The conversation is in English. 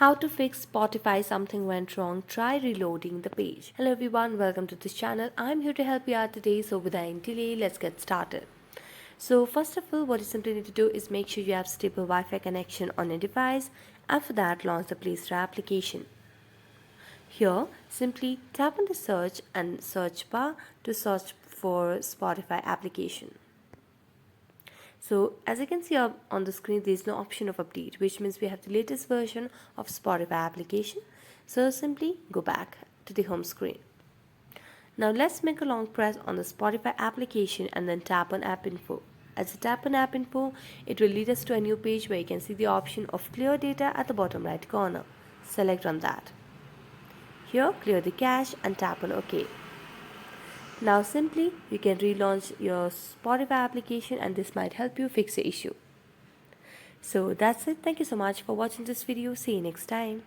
How to fix Spotify something went wrong, try reloading the page. Hello everyone, welcome to this channel. I'm here to help you out today, so without any delay, let's get started. So first of all, what you simply need to do is make sure you have stable Wi-Fi connection on your device, and for that launch the Play Store application. Here, simply tap on the search and search bar to search for Spotify application. So as you can see up on the screen, there is no option of update, which means we have the latest version of Spotify application. So simply go back to the home screen. Now let's make a long press on the Spotify application and then tap on app info. As you tap on app info, it will lead us to a new page where you can see the option of clear data at the bottom right corner. Select on that. Here, clear the cache and tap on OK. Now simply you can relaunch your Spotify application and this might help you fix the issue. So that's it. Thank you so much for watching this video. See you next time.